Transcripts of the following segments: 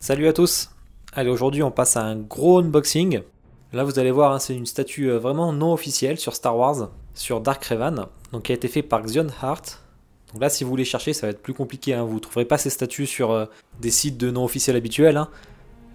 Salut à tous. Allez, aujourd'hui on passe à un gros unboxing. Là vous allez voir, hein, c'est une statue vraiment non officielle sur Star Wars, sur Dark Revan, donc qui a été fait par Xion Hart. Donc là si vous voulez chercher ça va être plus compliqué, hein. Vous ne trouverez pas ces statues sur des sites de non officiels habituels, hein.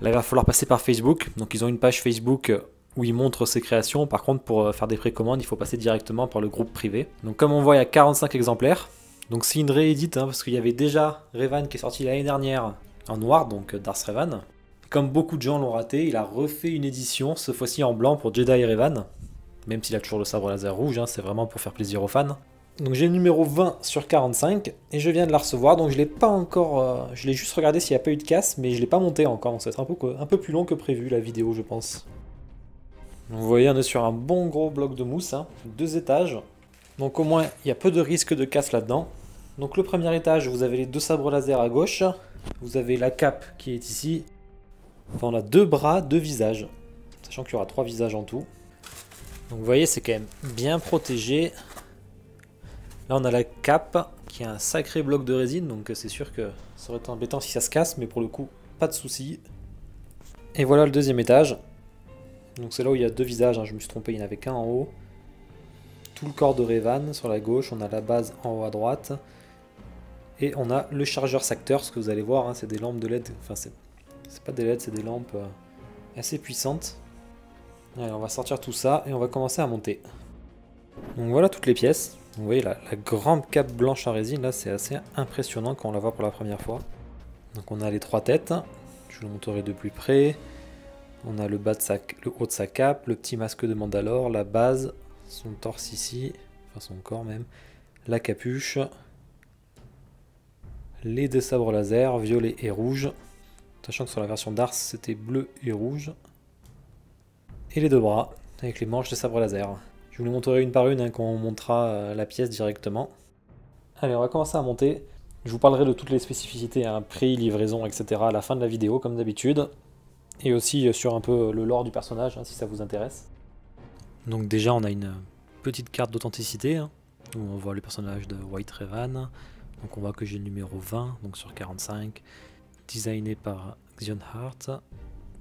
Là il va falloir passer par Facebook, donc ils ont une page Facebook où ils montrent ces créations. Par contre pour faire des précommandes il faut passer directement par le groupe privé. Donc comme on voit il y a 45 exemplaires, donc c'est une réédite, hein, parce qu'il y avait déjà Revan qui est sorti l'année dernière en noir, donc Darth Revan. Comme beaucoup de gens l'ont raté, il a refait une édition, cette fois-ci en blanc pour Jedi Revan. Même s'il a toujours le sabre laser rouge, hein, c'est vraiment pour faire plaisir aux fans. Donc j'ai le numéro 20 sur 45 et je viens de la recevoir, donc je l'ai pas encore... je l'ai juste regardé s'il n'y a pas eu de casse, mais je l'ai pas monté encore, donc ça va être un peu plus long que prévu la vidéo je pense. Donc, vous voyez on est sur un bon gros bloc de mousse, hein, 2 étages. Donc au moins il y a peu de risque de casse là-dedans. Donc le premier étage, vous avez les 2 sabres laser à gauche, vous avez la cape qui est ici. Enfin, on a 2 bras, 2 visages, sachant qu'il y aura 3 visages en tout. Donc vous voyez c'est quand même bien protégé. Là on a la cape qui a un sacré bloc de résine, donc c'est sûr que ça aurait été embêtant si ça se casse, mais pour le coup pas de souci. Et voilà le deuxième étage. Donc c'est là où il y a 2 visages, hein, je me suis trompé, il n'y en avait qu'un en haut. Tout le corps de Revan sur la gauche, on a la base en haut à droite. Et on a le chargeur secteur, ce que vous allez voir, hein, c'est des lampes de LED, enfin c'est pas des LED, c'est des lampes assez puissantes. Allez, on va sortir tout ça et on va commencer à monter. Donc voilà toutes les pièces. Vous voyez la grande cape blanche en résine, là c'est assez impressionnant quand on la voit pour la première fois. Donc on a les 3 têtes, je vous le montrerai de plus près. On a le haut de sa cape, le petit masque de Mandalore, la base, son torse ici, enfin son corps même, la capuche, les 2 sabres laser, violet et rouge, sachant que sur la version Darth c'était bleu et rouge, et les 2 bras avec les manches de sabre laser. Je vous les montrerai une par une, hein, quand on montera la pièce directement. Allez, on va commencer à monter. Je vous parlerai de toutes les spécificités, hein, prix, livraison, etc. à la fin de la vidéo comme d'habitude, et aussi sur un peu le lore du personnage, hein, si ça vous intéresse. Donc déjà on a une petite carte d'authenticité, hein, où on voit le personnage de White Revan. Donc on voit que j'ai le numéro 20, donc sur 45, designé par Xion Hart.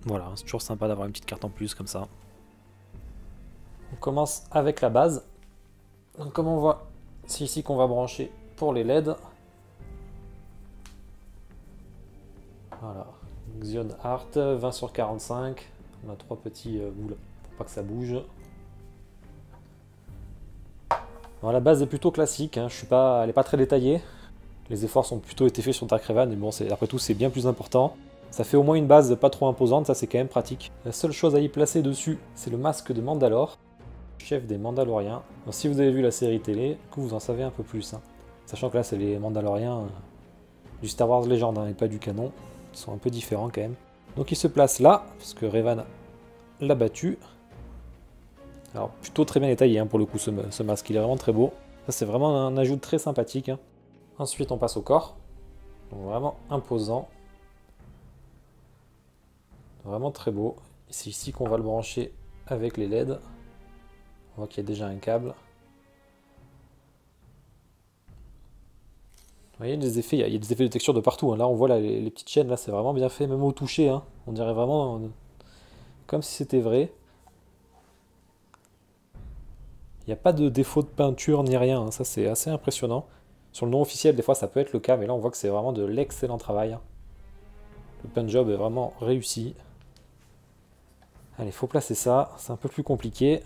Voilà, c'est toujours sympa d'avoir une petite carte en plus comme ça. On commence avec la base. Donc comme on voit, c'est ici qu'on va brancher pour les LED. Voilà, Xion Hart, 20 sur 45. On a 3 petits boules pour pas que ça bouge. Alors, la base est plutôt classique, hein, elle n'est pas très détaillée. Les efforts ont plutôt été faits sur Dark Revan, mais bon, après tout, c'est bien plus important. Ça fait au moins une base pas trop imposante, ça c'est quand même pratique. La seule chose à y placer dessus, c'est le masque de Mandalore, chef des Mandaloriens. Alors, si vous avez vu la série télé, vous en savez un peu plus, hein. Sachant que là, c'est les Mandaloriens du Star Wars Legend, hein, et pas du canon. Ils sont un peu différents quand même. Donc il se place là, parce que Revan l'a battu. Alors plutôt très bien détaillé, hein, pour le coup, ce masque, il est vraiment très beau. Ça c'est vraiment un ajout très sympathique, hein. Ensuite on passe au corps, donc vraiment imposant, vraiment très beau. C'est ici qu'on va le brancher avec les LED. On voit qu'il y a déjà un câble. Vous voyez les effets, il y a des effets de texture de partout, hein. Là on voit là, les petites chaînes, là c'est vraiment bien fait, même au toucher, hein. On dirait vraiment comme si c'était vrai. Il n'y a pas de défaut de peinture ni rien, hein. Ça c'est assez impressionnant. Sur le non officiel, des fois ça peut être le cas, mais là on voit que c'est vraiment de l'excellent travail. Le paint job est vraiment réussi. Allez, il faut placer ça, c'est un peu plus compliqué.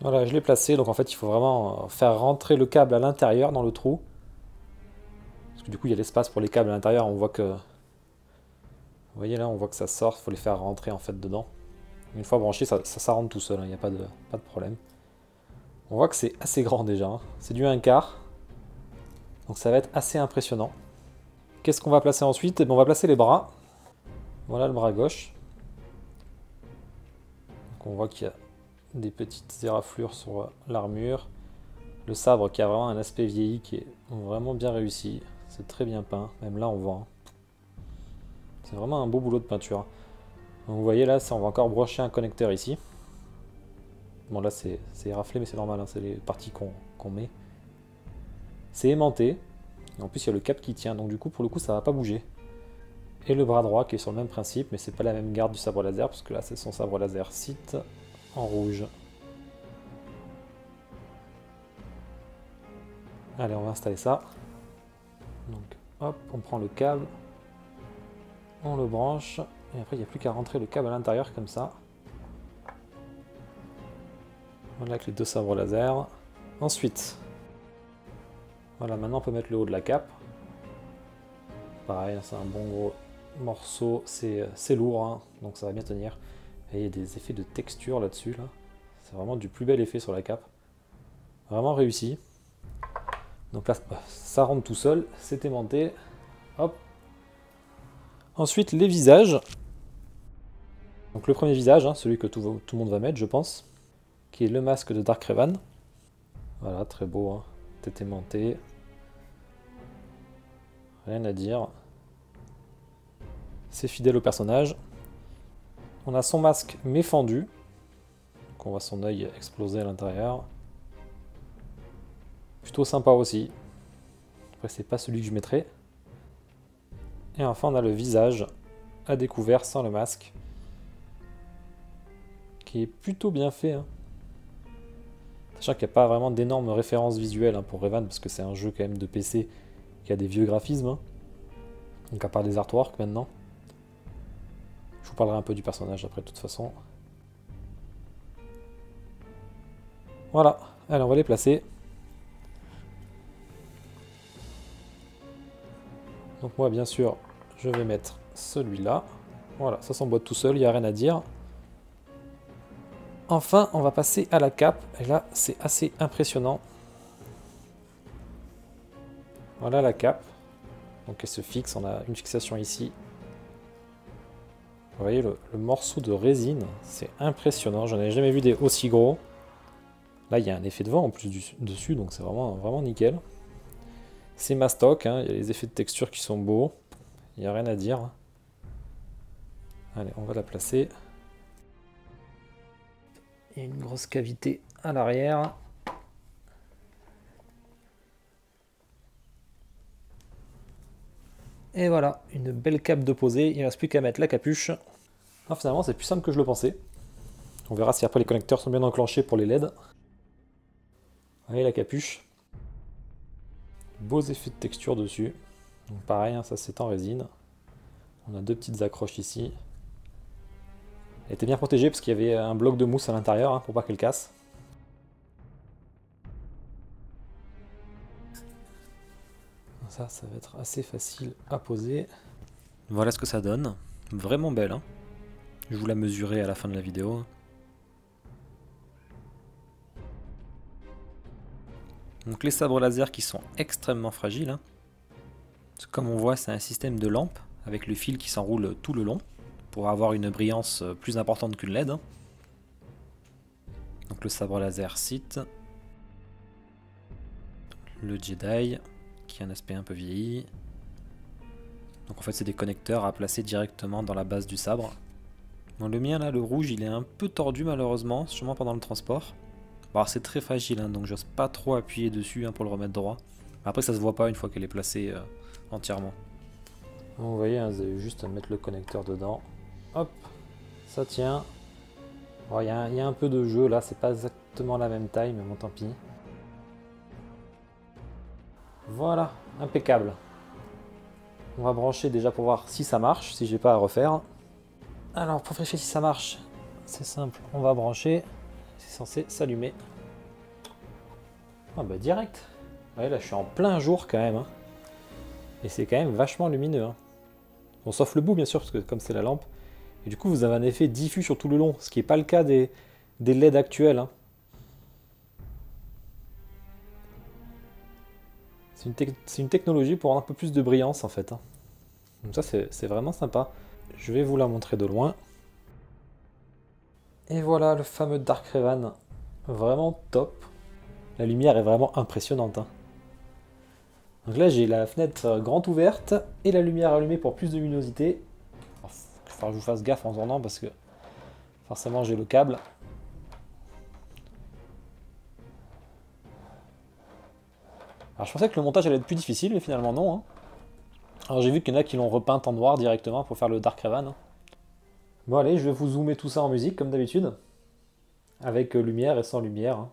Voilà, je l'ai placé, donc en fait il faut vraiment faire rentrer le câble à l'intérieur dans le trou. Parce que du coup il y a l'espace pour les câbles à l'intérieur, on voit que... Vous voyez là, on voit que ça sort, il faut les faire rentrer en fait dedans. Une fois branché, ça rentre tout seul, il n'y a pas de problème. On voit que c'est assez grand déjà, hein. C'est du 1/4. Donc ça va être assez impressionnant. Qu'est-ce qu'on va placer ensuite? On va placer les bras. Voilà le bras gauche. Donc on voit qu'il y a des petites éraflures sur l'armure. Le sabre qui a vraiment un aspect vieilli qui est vraiment bien réussi. C'est très bien peint. Même là on voit, hein. C'est vraiment un beau boulot de peinture. Donc vous voyez là, on va encore brocher un connecteur ici. Bon là c'est éraflé mais c'est normal, hein, c'est les parties qu'on met. C'est aimanté. Et en plus, il y a le cap qui tient, donc du coup, pour le coup, ça va pas bouger. Et le bras droit qui est sur le même principe, mais c'est pas la même garde du sabre laser, parce que là, c'est son sabre laser Sith en rouge. Allez, on va installer ça. Donc, hop, on prend le câble, on le branche, et après, il n'y a plus qu'à rentrer le câble à l'intérieur, comme ça. Voilà, avec les deux sabres laser. Ensuite, voilà, maintenant on peut mettre le haut de la cape. Pareil, c'est un bon gros morceau, c'est lourd, hein, donc ça va bien tenir. Et il y a des effets de texture là-dessus, là. C'est vraiment du plus bel effet sur la cape. Vraiment réussi. Donc là, ça rentre tout seul, c'est aimanté. Hop. Ensuite, les visages. Donc le premier visage, hein, celui que tout le monde va mettre, je pense, qui est le masque de Dark Revan. Voilà, très beau, hein. Tête aimantée. Rien à dire. C'est fidèle au personnage. On a son masque méfendu. Donc on voit son œil exploser à l'intérieur. Plutôt sympa aussi. Après, c'est pas celui que je mettrai. Et enfin, on a le visage à découvert sans le masque. Qui est plutôt bien fait, hein. Sachant qu'il n'y a pas vraiment d'énormes références visuelles, hein, pour Revan, parce que c'est un jeu quand même de PC qui a des vieux graphismes, hein. Donc à part des artworks maintenant. Je vous parlerai un peu du personnage après de toute façon. Voilà, allez on va les placer. Donc moi bien sûr je vais mettre celui-là. Voilà, ça s'emboîte tout seul, il n'y a rien à dire. Enfin, on va passer à la cape, et là, c'est assez impressionnant. Voilà la cape. Donc elle se fixe, on a une fixation ici. Vous voyez le morceau de résine, c'est impressionnant, j'en ai jamais vu des aussi gros. Là, il y a un effet de vent en plus dessus, donc c'est vraiment nickel. C'est mastoc, hein, il y a les effets de texture qui sont beaux. Il n'y a rien à dire. Allez, on va la placer. Il y a une grosse cavité à l'arrière. Et voilà, une belle cape de posée. Il ne reste plus qu'à mettre la capuche. Alors finalement, c'est plus simple que je le pensais. On verra si après les connecteurs sont bien enclenchés pour les LED. Voyez la capuche. Beaux effets de texture dessus. Donc pareil, hein, ça c'est en résine. On a deux petites accroches ici. Elle était bien protégée parce qu'il y avait un bloc de mousse à l'intérieur, hein, pour pas qu'elle casse. Ça va être assez facile à poser. Voilà ce que ça donne. Vraiment belle, hein. Je vous la mesurerai à la fin de la vidéo. Donc les sabres laser qui sont extrêmement fragiles, hein. Comme on voit, c'est un système de lampe avec le fil qui s'enroule tout le long pour avoir une brillance plus importante qu'une LED. Donc le sabre laser Sith, le Jedi qui a un aspect un peu vieilli. Donc en fait c'est des connecteurs à placer directement dans la base du sabre. Bon, le mien là, le rouge, il est un peu tordu malheureusement, sûrement pendant le transport. Bon, c'est très fragile, hein, donc j'ose pas trop appuyer dessus, hein, pour le remettre droit. Après ça se voit pas une fois qu'elle est placée entièrement. Vous voyez, hein, vous avez juste à mettre le connecteur dedans. Hop, ça tient. Bon, il y a un peu de jeu là, c'est pas exactement la même taille, mais bon tant pis. Voilà, impeccable. On va brancher déjà pour voir si ça marche, si j'ai pas à refaire. Alors pour vérifier si ça marche, c'est simple, on va brancher. C'est censé s'allumer. Ah bah direct. Ouais, là je suis en plein jour quand même, hein. Et c'est quand même vachement lumineux, hein. Bon, sauf le bout bien sûr, parce que comme c'est la lampe. Et du coup vous avez un effet diffus sur tout le long, ce qui n'est pas le cas des LED actuels, hein. C'est une technologie pour avoir un peu plus de brillance en fait, hein. Donc ça c'est vraiment sympa. Je vais vous la montrer de loin. Et voilà le fameux Dark Revan. Vraiment top. La lumière est vraiment impressionnante, hein. Donc là j'ai la fenêtre grande ouverte et la lumière allumée pour plus de luminosité. Il va falloir que je vous fasse gaffe en tournant parce que forcément j'ai le câble. Alors je pensais que le montage allait être plus difficile, mais finalement non. Hein. Alors j'ai vu qu'il y en a qui l'ont repeint en noir directement pour faire le Dark Revan. Hein. Bon allez, je vais vous zoomer tout ça en musique comme d'habitude. Avec lumière et sans lumière. Hein.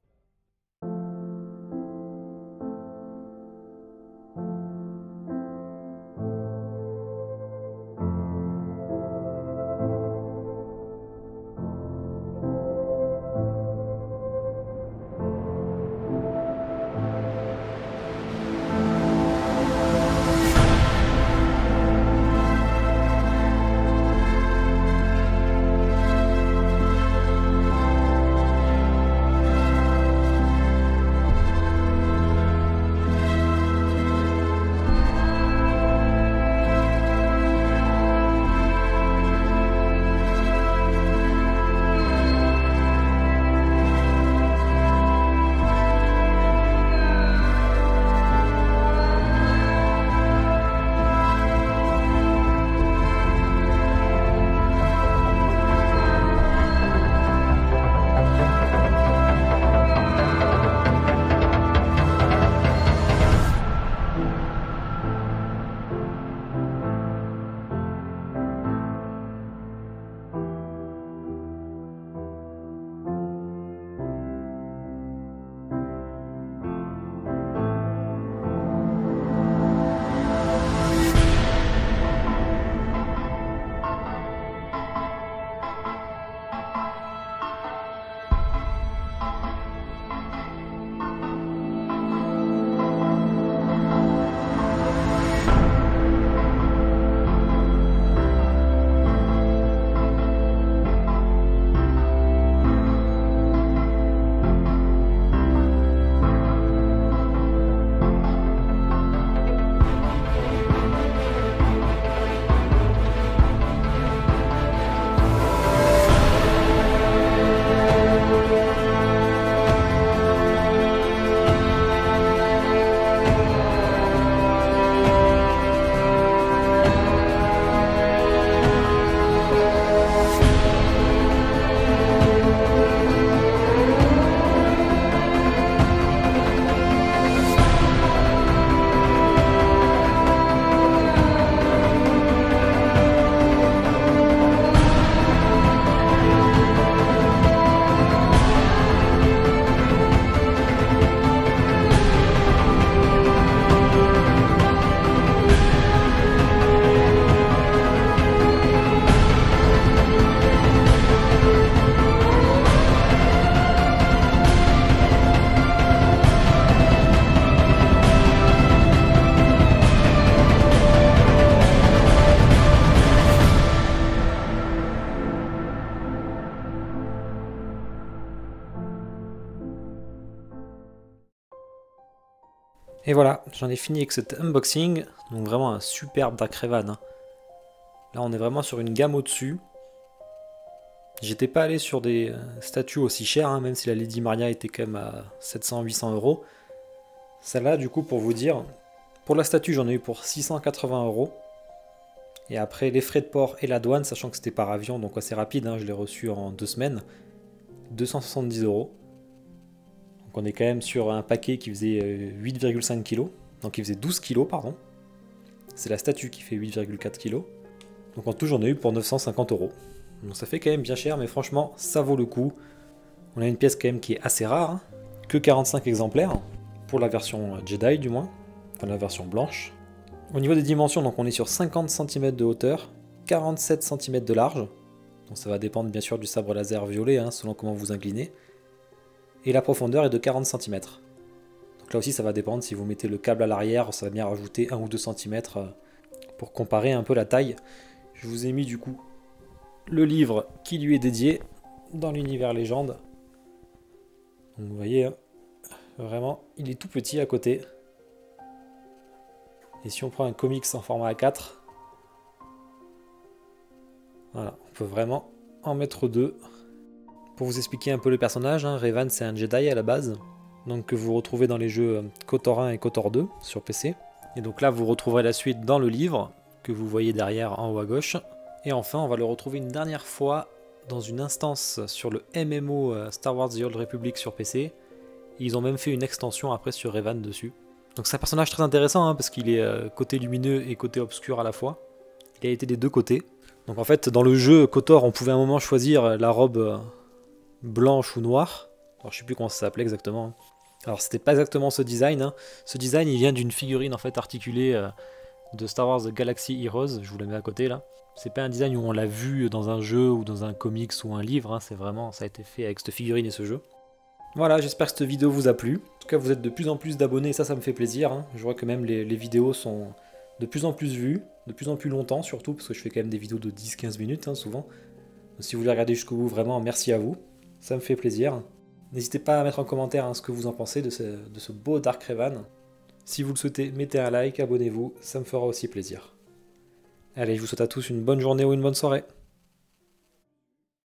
Et voilà, j'en ai fini avec cet unboxing, donc vraiment un superbe Dark Revan. Hein. Là on est vraiment sur une gamme au-dessus. J'étais pas allé sur des statues aussi chères, hein, même si la Lady Maria était quand même à 700-800 euros. Celle-là, du coup, pour vous dire, pour la statue j'en ai eu pour 680 euros. Et après les frais de port et la douane, sachant que c'était par avion, donc assez rapide, hein, je l'ai reçu en 2 semaines, 270 euros. Donc on est quand même sur un paquet qui faisait 8,5 kg, donc il faisait 12 kg, pardon. C'est la statue qui fait 8,4 kg. Donc en tout j'en ai eu pour 950 euros. Donc ça fait quand même bien cher, mais franchement ça vaut le coup. On a une pièce quand même qui est assez rare, hein, que 45 exemplaires, pour la version Jedi du moins, enfin la version blanche. Au niveau des dimensions, donc on est sur 50 cm de hauteur, 47 cm de large. Donc ça va dépendre bien sûr du sabre laser violet, hein, selon comment vous inclinez. Et la profondeur est de 40 cm. Donc là aussi ça va dépendre, si vous mettez le câble à l'arrière, ça va bien rajouter 1 ou 2 cm pour comparer un peu la taille. Je vous ai mis du coup le livre qui lui est dédié dans l'univers légende. Donc vous voyez, hein, vraiment il est tout petit à côté. Et si on prend un comics en format A4, voilà, on peut vraiment en mettre deux. Pour vous expliquer un peu le personnage, hein, Revan c'est un Jedi à la base, donc que vous retrouvez dans les jeux KOTOR 1 et KOTOR 2 sur PC. Et donc là vous retrouverez la suite dans le livre, que vous voyez derrière en haut à gauche. Et enfin on va le retrouver une dernière fois dans une instance sur le MMO Star Wars The Old Republic sur PC. Ils ont même fait une extension après sur Revan dessus. Donc c'est un personnage très intéressant, hein, parce qu'il est côté lumineux et côté obscur à la fois. Il a été des deux côtés. Donc en fait, dans le jeu KOTOR, on pouvait à un moment choisir la robe blanche ou noire. Alors je sais plus comment ça s'appelait exactement, hein. Alors c'était pas exactement ce design, hein. Ce design il vient d'une figurine en fait articulée de Star Wars Galaxy Heroes, je vous la mets à côté là. C'est pas un design où on l'a vu dans un jeu ou dans un comics ou un livre, hein. C'est vraiment, ça a été fait avec cette figurine et ce jeu. Voilà, j'espère que cette vidéo vous a plu. En tout cas, vous êtes de plus en plus d'abonnés, ça me fait plaisir, hein. Je vois que même les vidéos sont de plus en plus vues, de plus en plus longtemps surtout, parce que je fais quand même des vidéos de 10-15 minutes, hein, souvent. Donc, si vous voulez regarder jusqu'au bout, vraiment, merci à vous. Ça me fait plaisir. N'hésitez pas à mettre en commentaire, hein, ce que vous en pensez de ce beau Dark Revan. Si vous le souhaitez, mettez un like, abonnez-vous, ça me fera aussi plaisir. Allez, je vous souhaite à tous une bonne journée ou une bonne soirée.